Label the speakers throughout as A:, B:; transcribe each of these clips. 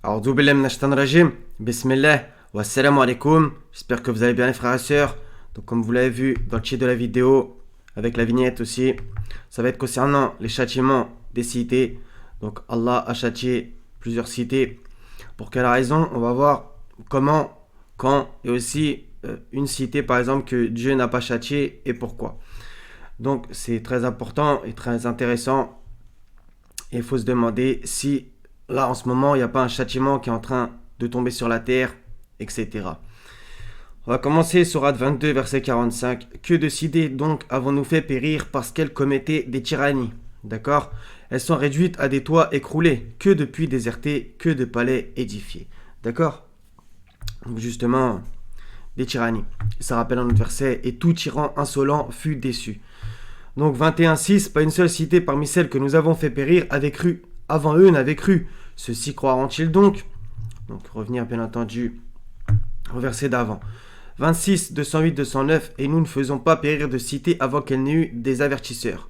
A: A'udhu billahi minash shaitanir rajim. Bismillah. Wa assalamu alaikum. J'espère que vous allez bien les frères et sœurs. Donc comme vous l'avez vu dans le titre de la vidéo, avec la vignette aussi, ça va être concernant les châtiments des cités. Donc Allah a châtié plusieurs cités. Pour quelle raison? On va voir comment, quand et aussi une cité par exemple que Dieu n'a pas châtié et pourquoi. Donc c'est très important et très intéressant. Et il faut se demander si là en ce moment il n'y a pas un châtiment qui est en train de tomber sur la terre, etc. On va commencer Sourate 22, verset 45. Que de cités donc avons-nous fait périr parce qu'elles commettaient des tyrannies? D'accord? Elles sont réduites à des toits écroulés, que de puits désertés, que de palais édifiés. D'accord? Donc justement, des tyrannies. Ça rappelle un autre verset. Et tout tyran insolent fut déçu. Donc 21.6, pas une seule cité parmi celles que nous avons fait périr avait cru. Avant eux n'avait cru. Ceux-ci croiront-ils donc? Donc revenir bien entendu au verset d'avant. 26, 208, 209, et nous ne faisons pas périr de cité avant qu'elle n'ait eu des avertisseurs.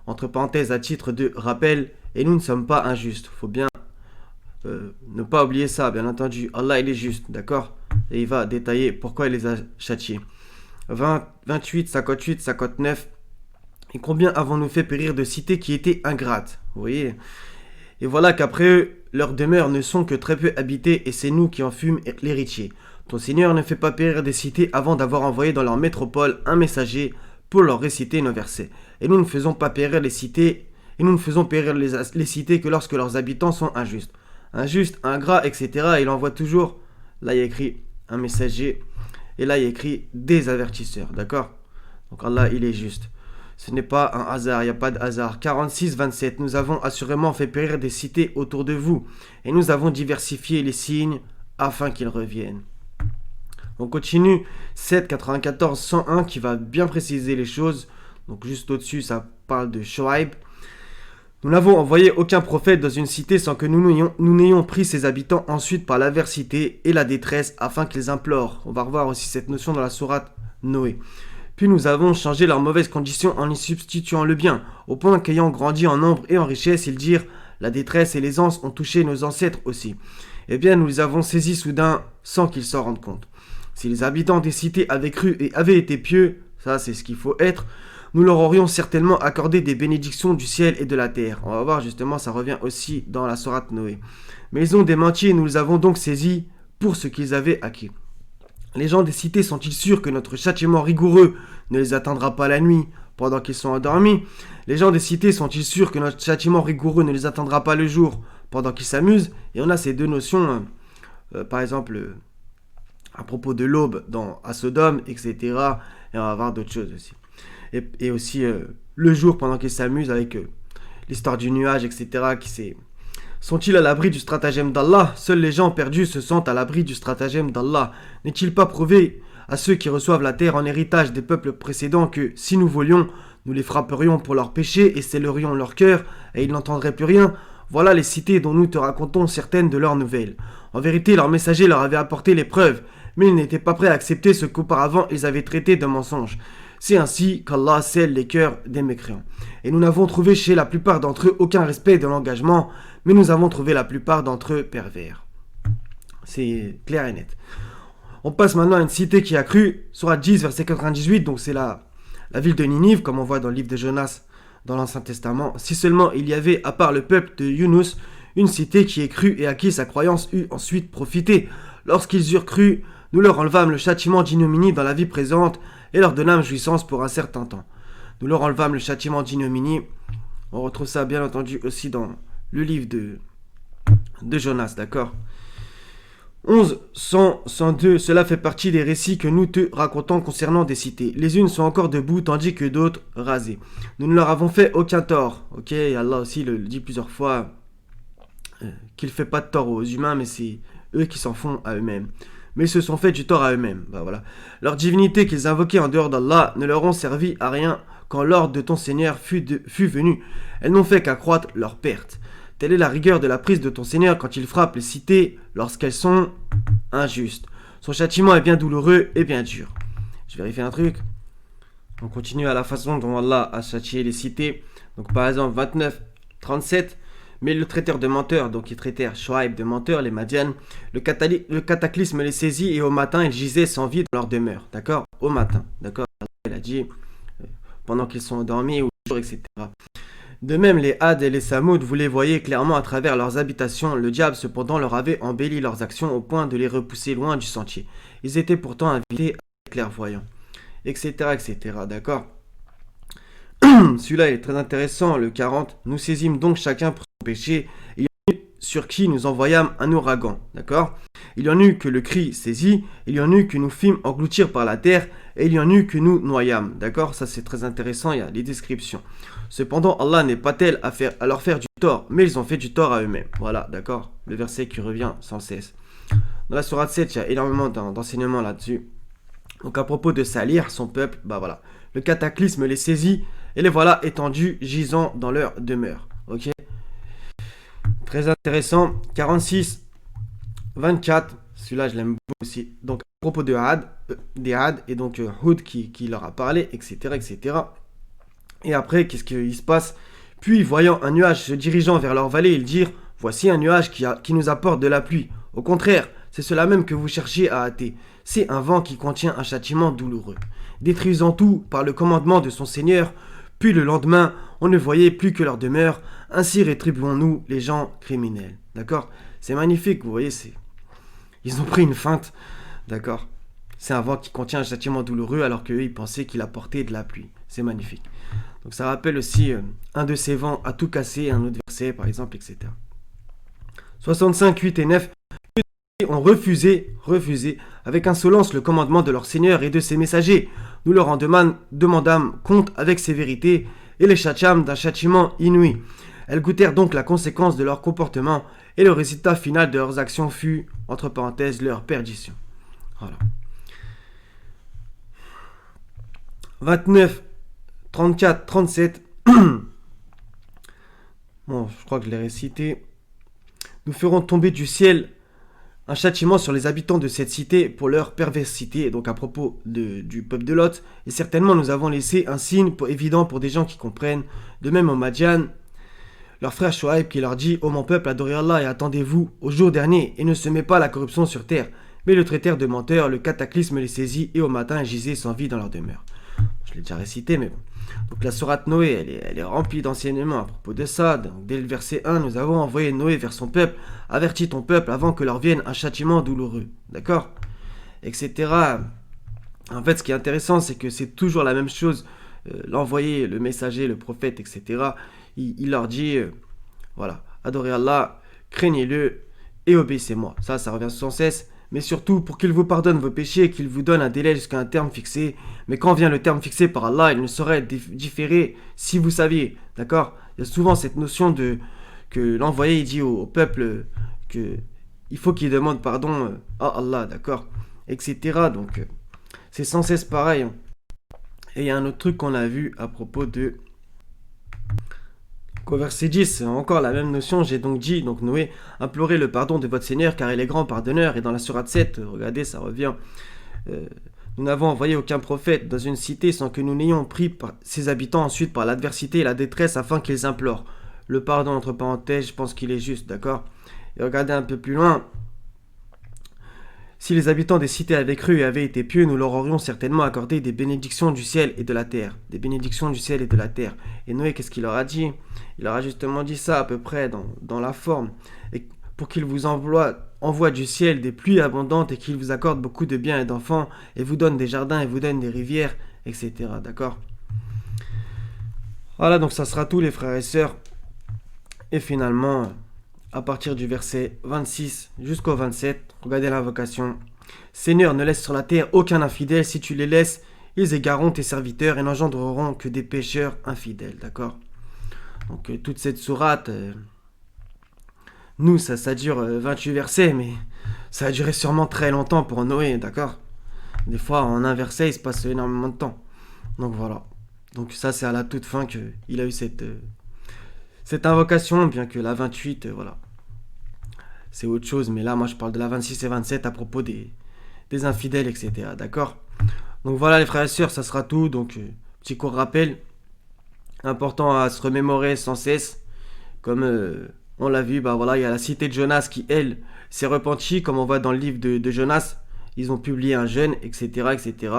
A: Entre parenthèses, à titre de rappel, et nous ne sommes pas injustes. Faut bien ne pas oublier ça, bien entendu. Allah, il est juste, d'accord? Et il va détailler pourquoi il les a châtiés. 20, 28, 58, 59, et combien avons-nous fait périr de cités qui étaient ingrates? Vous voyez? Et voilà qu'après eux, leurs demeures ne sont que très peu habitées, et c'est nous qui en fûmes l'héritier. Ton Seigneur ne fait pas périr des cités avant d'avoir envoyé dans leur métropole un messager pour leur réciter nos versets. Et nous ne faisons pas périr les cités, et nous ne faisons périr les cités que lorsque leurs habitants sont injustes. Injustes, ingrats, etc. Et il envoie toujours, là il y a écrit un messager, et là il y a écrit des avertisseurs, d'accord? Donc Allah, il est juste. Ce n'est pas un hasard, il n'y a pas de hasard. 46, 27, nous avons assurément fait périr des cités autour de vous, et nous avons diversifié les signes afin qu'ils reviennent. On continue, 7, 94, 101 qui va bien préciser les choses. Donc juste au-dessus, ça parle de Shoaib. Nous n'avons envoyé aucun prophète dans une cité sans que nous n'ayons pris ses habitants ensuite par l'adversité et la détresse afin qu'ils implorent. On va revoir aussi cette notion dans la sourate Noé. Puis nous avons changé leurs mauvaises conditions en y substituant le bien, au point qu'ayant grandi en nombre et en richesse, ils dirent « La détresse et l'aisance ont touché nos ancêtres aussi. » Eh bien, nous les avons saisis soudain sans qu'ils s'en rendent compte. Si les habitants des cités avaient cru et avaient été pieux, ça c'est ce qu'il faut être, nous leur aurions certainement accordé des bénédictions du ciel et de la terre. On va voir justement, ça revient aussi dans la sourate Noé. Mais ils ont démenti et nous les avons donc saisis pour ce qu'ils avaient acquis. Les gens des cités sont-ils sûrs que notre châtiment rigoureux ne les atteindra pas la nuit pendant qu'ils sont endormis? Les gens des cités sont-ils sûrs que notre châtiment rigoureux ne les atteindra pas le jour pendant qu'ils s'amusent? Et on a ces deux notions, par exemple à propos de l'aube à Sodome, etc. Et on va voir d'autres choses aussi. Et aussi le jour pendant qu'ils s'amusent avec l'histoire du nuage, etc. Sont-ils à l'abri du stratagème d'Allah? Seuls les gens perdus se sentent à l'abri du stratagème d'Allah. N'est-il pas prouvé à ceux qui reçoivent la terre en héritage des peuples précédents que, si nous voulions, nous les frapperions pour leurs péchés et scellerions leur cœur, et ils n'entendraient plus rien? Voilà les cités dont nous te racontons certaines de leurs nouvelles. En vérité, leurs messagers leur avaient apporté les preuves, mais ils n'étaient pas prêts à accepter ce qu'auparavant ils avaient traité de mensonge. C'est ainsi qu'Allah scelle les cœurs des mécréants. Et nous n'avons trouvé chez la plupart d'entre eux aucun respect de l'engagement, mais nous avons trouvé la plupart d'entre eux pervers. C'est clair et net. On passe maintenant à une cité qui a cru, Sourate 10, verset 98, donc c'est la ville de Ninive, comme on voit dans le livre de Jonas dans l'Ancien Testament. Si seulement il y avait, à part le peuple de Yunus, une cité qui ait cru et à qui sa croyance eut ensuite profité. Lorsqu'ils eurent cru, nous leur enlevâmes le châtiment d'ignominie dans la vie présente et leur donnâmes jouissance pour un certain temps. Nous leur enlevâmes le châtiment d'ignominie. On retrouve ça bien entendu aussi dans le livre de Jonas, d'accord? 11, 100, 102, cela fait partie des récits que nous te racontons concernant des cités. Les unes sont encore debout tandis que d'autres rasées. Nous ne leur avons fait aucun tort. Ok, Allah aussi le dit plusieurs fois qu'il ne fait pas de tort aux humains, mais c'est eux qui s'en font à eux-mêmes. Mais ils se sont fait du tort à eux-mêmes. Voilà. Leur divinité qu'ils invoquaient en dehors d'Allah ne leur ont servi à rien quand l'ordre de ton Seigneur fut venu. Elles n'ont fait qu'accroître leur perte. Telle est la rigueur de la prise de ton Seigneur quand il frappe les cités lorsqu'elles sont injustes. Son châtiment est bien douloureux et bien dur. Je vérifie un truc. On continue à la façon dont Allah a châtié les cités. Donc par exemple 29, 37. Mais le traiteur de menteurs, donc ils traitèrent Shoaib de menteurs, les Madian, le cataclysme les saisit et au matin ils gisaient sans vie dans leur demeure, d'accord? Au matin, d'accord? Il a dit pendant qu'ils sont endormis ou le jour, etc. De même, les Had et les Samoud, vous les voyez clairement à travers leurs habitations. Le diable, cependant, leur avait embelli leurs actions au point de les repousser loin du sentier. Ils étaient pourtant invités à être clairvoyants, etc., etc., d'accord? Celui-là est très intéressant, le 40. Nous saisîmes donc chacun pour son péché, et il y en eut sur qui nous envoyâmes un ouragan, d'accord? Il y en eut que le cri saisit, il y en eut que nous fîmes engloutir par la terre, et il y en eut que nous noyâmes, d'accord? Ça c'est très intéressant, il y a les descriptions. Cependant, Allah n'est pas tel à leur faire du tort, mais ils ont fait du tort à eux-mêmes. Voilà, d'accord? Le verset qui revient sans cesse. Dans la sourate 7, il y a énormément d'enseignements là-dessus. Donc à propos de salir son peuple, bah voilà. Le cataclysme les saisit, et les voilà étendus, gisant dans leur demeure. Ok? Très intéressant. 46, 24. Celui-là, je l'aime beaucoup aussi. Donc, à propos de des Had, et donc Hud qui leur a parlé, etc., etc. Et après, qu'est-ce qu'il se passe? Puis, voyant un nuage se dirigeant vers leur vallée, ils dirent: voici un nuage qui nous apporte de la pluie. Au contraire, c'est cela même que vous cherchiez à hâter. C'est un vent qui contient un châtiment douloureux, détruisant tout par le commandement de son Seigneur. Puis le lendemain, on ne voyait plus que leur demeure. Ainsi rétribuons-nous les gens criminels. D'accord? C'est magnifique, vous voyez, ils ont pris une feinte. D'accord? C'est un vent qui contient un châtiment douloureux alors qu'eux, ils pensaient qu'il apportait de la pluie. C'est magnifique. Donc ça rappelle aussi un de ces vents à tout casser, un autre verset par exemple, etc. 65, 8 et 9 ont refusé, avec insolence le commandement de leur Seigneur et de ses messagers. Nous leur en demandâmes compte avec sévérité et les châtiâmes d'un châtiment inouï. Elles goûtèrent donc la conséquence de leur comportement et le résultat final de leurs actions fut, entre parenthèses, leur perdition. Voilà. 29, 34, 37. Bon, je crois que je l'ai récité. Nous ferons tomber du ciel un châtiment sur les habitants de cette cité pour leur perversité, donc à propos du peuple de Lot, et certainement nous avons laissé un signe évident pour des gens qui comprennent. De même au Madian, leur frère Shoaib qui leur dit: ô mon peuple, adorez Allah et attendez-vous au jour dernier, et ne semez pas la corruption sur terre. Mais le traitèrent de menteurs, le cataclysme les saisit, et au matin ils gisaient sans vie dans leur demeure. Je l'ai déjà récité, mais bon. Donc la sourate Noé, elle est remplie d'enseignements à propos de ça. Donc, dès le verset 1, nous avons envoyé Noé vers son peuple, averti ton peuple avant que leur vienne un châtiment douloureux. D'accord? Etc. En fait, ce qui est intéressant, c'est que c'est toujours la même chose. L'envoyé, le messager, le prophète, etc. Il leur dit, voilà, adorez Allah, craignez-le et obéissez-moi. Ça revient sans cesse. Mais surtout pour qu'il vous pardonne vos péchés et qu'il vous donne un délai jusqu'à un terme fixé. Mais quand vient le terme fixé par Allah, il ne saurait différer si vous saviez. D'accord? Il y a souvent cette notion que l'envoyé il dit au peuple que il faut qu'il demande pardon à Allah, d'accord? Etc. Donc c'est sans cesse pareil. Et il y a un autre truc qu'on a vu à propos de... Au verset 10, c'est encore la même notion. J'ai donc dit, donc Noé, implorez le pardon de votre Seigneur car il est grand pardonneur. Et dans la sourate 7, regardez, ça revient. Nous n'avons envoyé aucun prophète dans une cité sans que nous n'ayons pris ses habitants ensuite par l'adversité et la détresse afin qu'ils implorent le pardon, entre parenthèses. Je pense qu'il est juste, d'accord? Et regardez un peu plus loin. Si les habitants des cités avaient cru et avaient été pieux, nous leur aurions certainement accordé des bénédictions du ciel et de la terre. Des bénédictions du ciel et de la terre. Et Noé, qu'est-ce qu'il leur a dit? Il leur a justement dit ça à peu près dans la forme. Et pour qu'il vous envoie du ciel des pluies abondantes et qu'il vous accorde beaucoup de biens et d'enfants et vous donne des jardins et vous donne des rivières, etc. D'accord? Voilà, donc ça sera tout les frères et sœurs. Et finalement... à partir du verset 26 jusqu'au 27, regardez l'invocation. Seigneur, ne laisse sur la terre aucun infidèle. Si tu les laisses, ils égareront tes serviteurs et n'engendreront que des pécheurs infidèles. D'accord? Donc toute cette sourate, nous, ça dure 28 versets, mais ça a duré sûrement très longtemps pour Noé. D'accord? Des fois, en un verset, il se passe énormément de temps. Donc voilà. Donc ça, c'est à la toute fin qu'il a eu cette invocation, bien que la 28, voilà, c'est autre chose. Mais là, moi, je parle de la 26 et 27 à propos des infidèles, etc. D'accord? Donc voilà, les frères et sœurs, ça sera tout. Donc, petit court rappel, important à se remémorer sans cesse, comme On l'a vu, bah voilà, il y a la cité de Jonas qui, elle, s'est repentie, comme on voit dans le livre de Jonas. Ils ont publié un jeûne, etc., etc.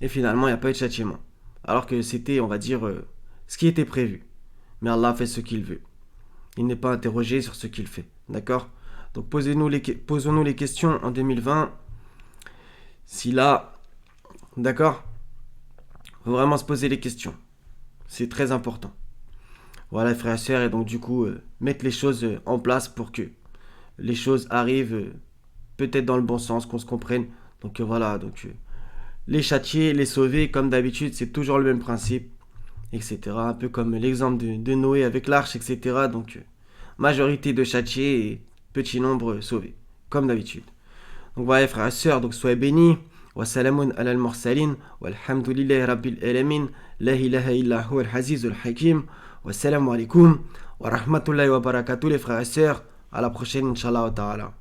A: Et finalement, il n'y a pas eu de châtiment. Alors que c'était, on va dire, ce qui était prévu. Mais Allah fait ce qu'il veut. Il n'est pas interrogé sur ce qu'il fait. D'accord? Donc posons-nous les questions en 2020. Si là, d'accord? Il faut vraiment se poser les questions. C'est très important. Voilà, frères et sœurs, et donc du coup, mettre les choses en place pour que les choses arrivent peut-être dans le bon sens, qu'on se comprenne. Donc voilà, donc les châtier, les sauver, comme d'habitude, c'est toujours le même principe, etc. Un peu comme l'exemple de Noé avec l'arche, etc. Donc majorité de châtier et petit nombre sauvé, comme d'habitude. Donc voilà, frères et sœurs, donc soyez bénis. Wassalamun ala al-mursalin, walhamdulillahi rabbil alamin, la ilaha illa huwa al-haziz al-hakim. Wassalamu alaikum wa rahmatullahi wa barakatuh les frères et sœurs. À la prochaine, Inch'Allah ta'ala.